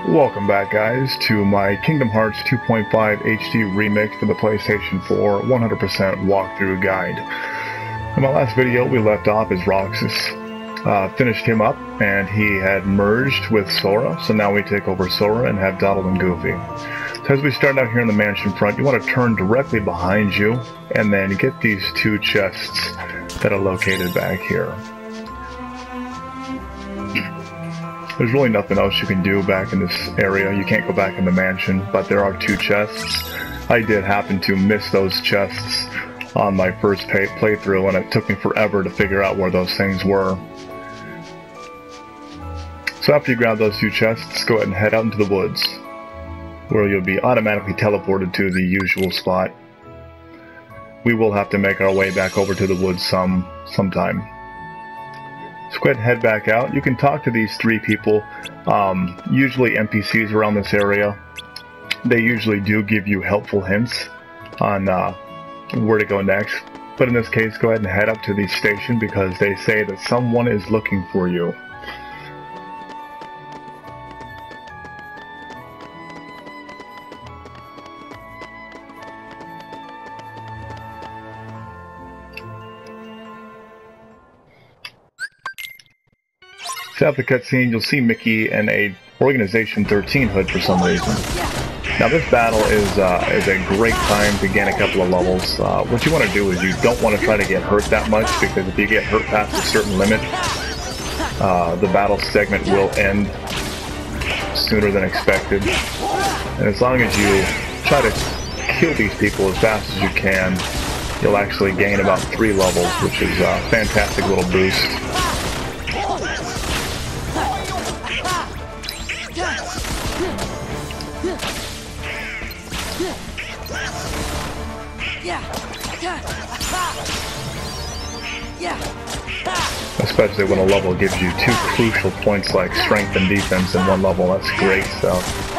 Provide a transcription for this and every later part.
Welcome back, guys, to my Kingdom Hearts 2.5 HD remix for the PlayStation 4 100% walkthrough guide. In my last video, we left off as Roxas finished him up, and he had merged with Sora, so now we take over Sora and have Donald and Goofy. So as we start out here in the mansion front, you want to turn directly behind you, and then get these two chests that are located back here. There's really nothing else you can do back in this area. You can't go back in the mansion, but there are two chests. I did happen to miss those chests on my first playthrough, and it took me forever to figure out where those things were. So after you grab those two chests, go ahead and head out into the woods, where you'll be automatically teleported to the usual spot. We will have to make our way back over to the woods sometime. So go ahead and head back out. You can talk to these three people, usually NPCs around this area. They usually do give you helpful hints on where to go next. But in this case, go ahead and head up to the station because they say that someone is looking for you. So after the cutscene, you'll see Mickey in a Organization 13 hood for some reason. Now this battle is a great time to gain a couple of levels. What you want to do is you don't want to try to get hurt that much, because if you get hurt past a certain limit, the battle segment will end sooner than expected. And as long as you try to kill these people as fast as you can, you'll actually gain about 3 levels, which is a fantastic little boost. Especially when a level gives you 2 crucial points like strength and defense in one level. That's great stuff.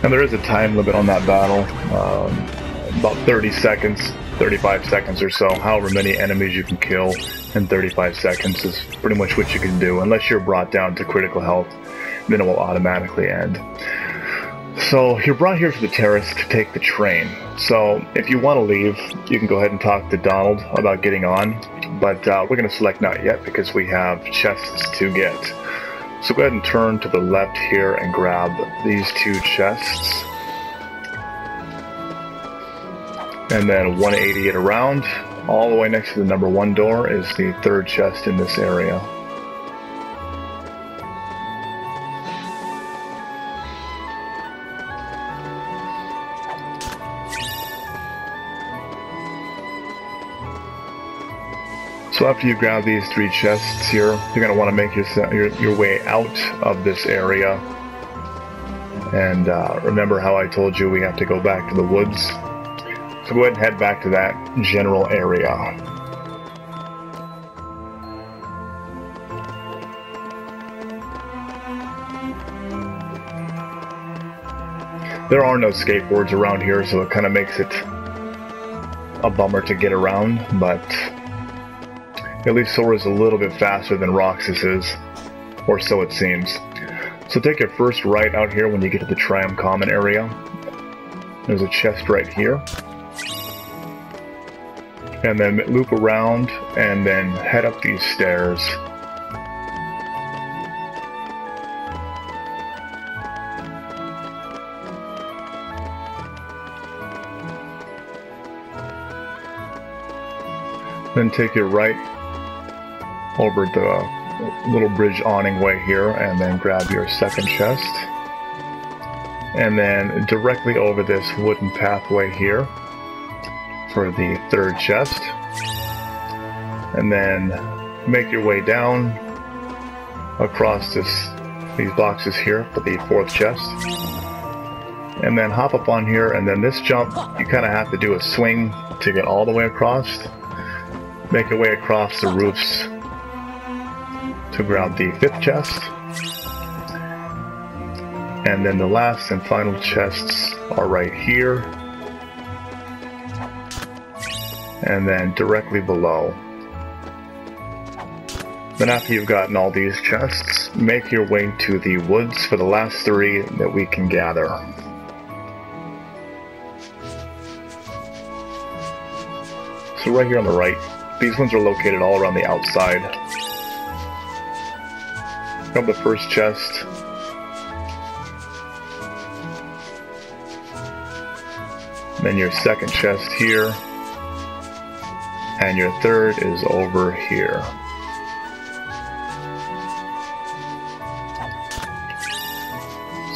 And there is a time limit on that battle, about 30 seconds, 35 seconds or so. However many enemies you can kill in 35 seconds is pretty much what you can do. Unless you're brought down to critical health, then it will automatically end. So you're brought here to the terrace to take the train. So if you want to leave, you can go ahead and talk to Donald about getting on. But we're going to select not yet because we have chests to get. So go ahead and turn to the left here and grab these 2 chests. And then 180 it around. All the way next to the number 1 door is the 3rd chest in this area. So after you grab these 3 chests here, you're going to want to make your way out of this area. And remember how I told you we have to go back to the woods? So go ahead and head back to that general area. There are no skateboards around here, so it kind of makes it a bummer to get around, but at least Sora's a little bit faster than Roxas is, or so it seems. So take your first right out here when you get to the Triumph Common area. There's a chest right here. And then loop around and then head up these stairs. Then take your right over the little bridge awning way here, and then grab your second chest. And then directly over this wooden pathway here, for the third chest. And then make your way down across these boxes here for the fourth chest. And then hop up on here, and then this jump, you kind of have to do a swing to get all the way across. Make your way across the roofs to grab the fifth chest. And then the last and final chests are right here. And then directly below. Then after you've gotten all these chests, make your way to the woods for the last three that we can gather. So right here on the right, these ones are located all around the outside. Grab the first chest. Then your second chest here. And your third is over here.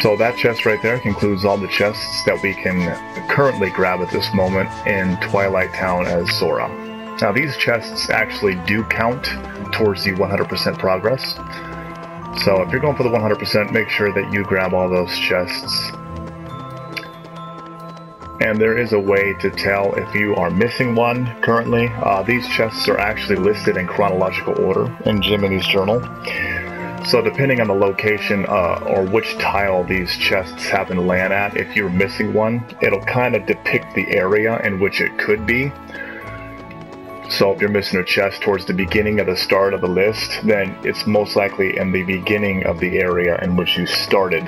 So that chest right there concludes all the chests that we can currently grab at this moment in Twilight Town as Sora. Now these chests actually do count towards the 100% progress. So if you're going for the 100%, make sure that you grab all those chests. And there is a way to tell if you are missing one currently. These chests are actually listed in chronological order in Jiminy's journal. So depending on the location or which tile these chests happen to land at, if you're missing one, it'll kind of depict the area in which it could be. So if you're missing a chest towards the beginning of the start of the list, then it's most likely in the beginning of the area in which you started.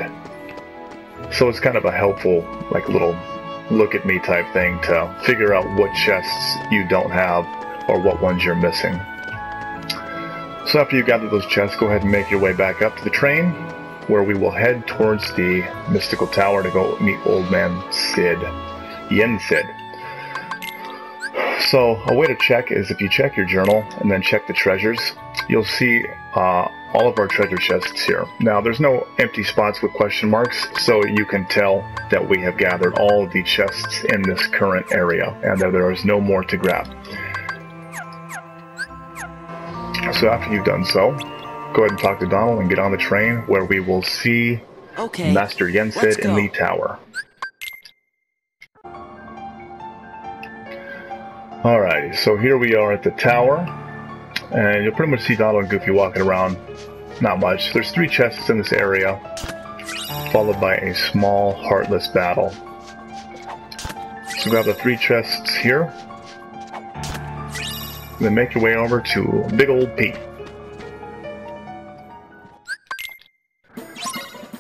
So it's kind of a helpful, like, little look at me type thing to figure out what chests you don't have or what ones you're missing. So after you gather those chests, go ahead and make your way back up to the train, where we will head towards the mystical tower to go meet Old Man Sid. Yen Sid. So a way to check is if you check your journal and then check the treasures, you'll see all of our treasure chests here. Now there's no empty spots with question marks, so you can tell that we have gathered all of the chests in this current area and that there is no more to grab. So after you've done so, go ahead and talk to Donald and get on the train where we will see Master Yen Sid in the tower. Alrighty, so here we are at the tower, and you'll pretty much see Donald and Goofy walking around. Not much. There's 3 chests in this area, followed by a small heartless battle. So grab the 3 chests here. Then make your way over to Big Old Pete.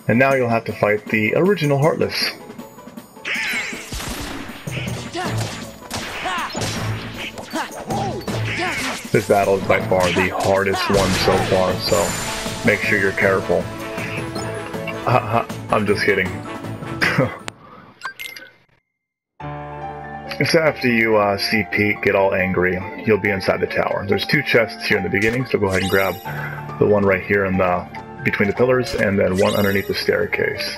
And now you'll have to fight the original Heartless. This battle is by far the hardest one so far, so make sure you're careful. I'm just kidding. So after you see Pete get all angry, you'll be inside the tower. There's 2 chests here in the beginning, so go ahead and grab the one right here in between the pillars, and then one underneath the staircase.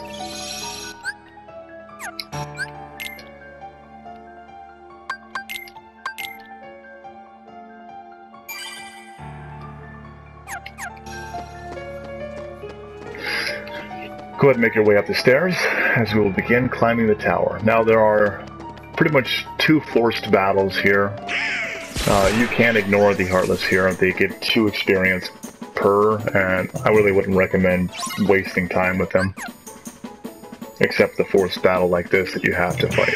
Go ahead and make your way up the stairs as we will begin climbing the tower. Now there are pretty much 2 forced battles here. You can ignore the Heartless here. They get 2 experience per, and I really wouldn't recommend wasting time with them. Except the forced battle like this that you have to fight.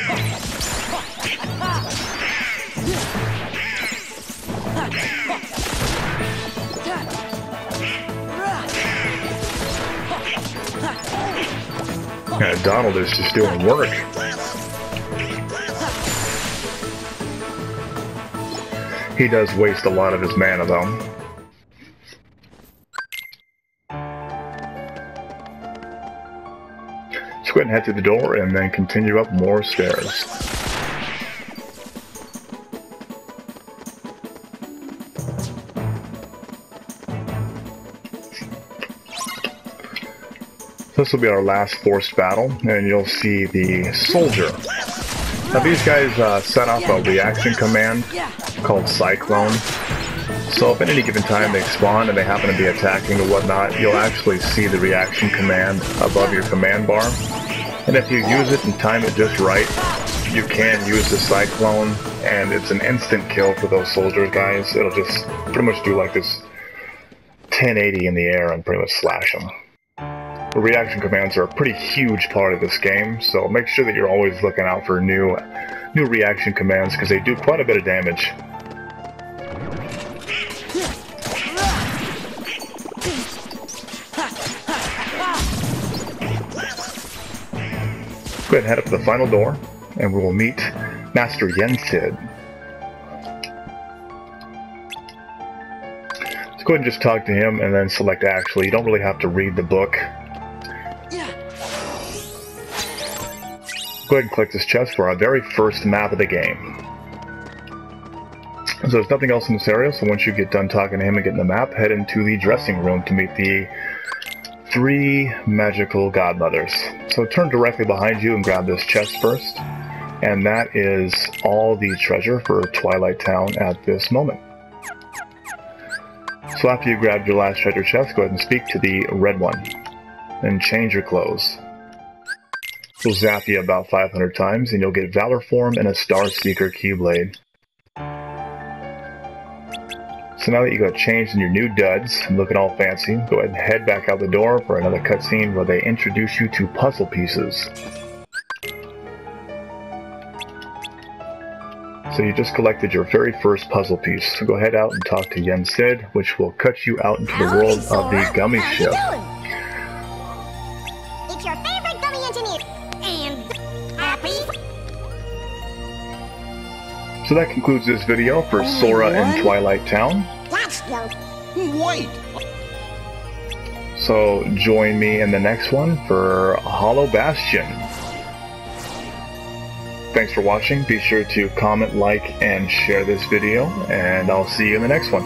Yeah, Donald is just doing work. He does waste a lot of his mana, though. Let's go ahead and head through the door and then continue up more stairs. This will be our last forced battle, and you'll see the soldier. Now these guys set off a reaction command called Cyclone. So if at any given time they spawn and they happen to be attacking or whatnot, you'll actually see the reaction command above your command bar. And if you use it and time it just right, you can use the Cyclone, and it's an instant kill for those soldiers, guys. It'll just pretty much do like this 1080 in the air and pretty much slash them. The reaction commands are a pretty huge part of this game, so make sure that you're always looking out for new reaction commands because they do quite a bit of damage. Go ahead and head up to the final door, and we will meet Master Yensid. So go ahead and just talk to him, and then select Actually. You don't really have to read the book. Go ahead and click this chest for our very first map of the game. So there's nothing else in this area, so once you get done talking to him and getting the map, head into the dressing room to meet the 3 magical godmothers. So turn directly behind you and grab this chest first, and that is all the treasure for Twilight Town at this moment. So after you grab your last treasure chest, go ahead and speak to the red one, and change your clothes. We'll zap you about 500 times, and you'll get Valor Form and a Star Seeker Keyblade. So now that you got changed in your new duds and looking all fancy, go ahead and head back out the door for another cutscene where they introduce you to puzzle pieces. So you just collected your very first puzzle piece. So go head out and talk to Yensid, which will cut you out into the world of the Gummi Ship. It's your favorite gummy engineer, and happy. So that concludes this video for Sora and Twilight Town. That's no. Wait! So join me in the next one for Hollow Bastion. Thanks for watching. Be sure to comment, like, and share this video, and I'll see you in the next one.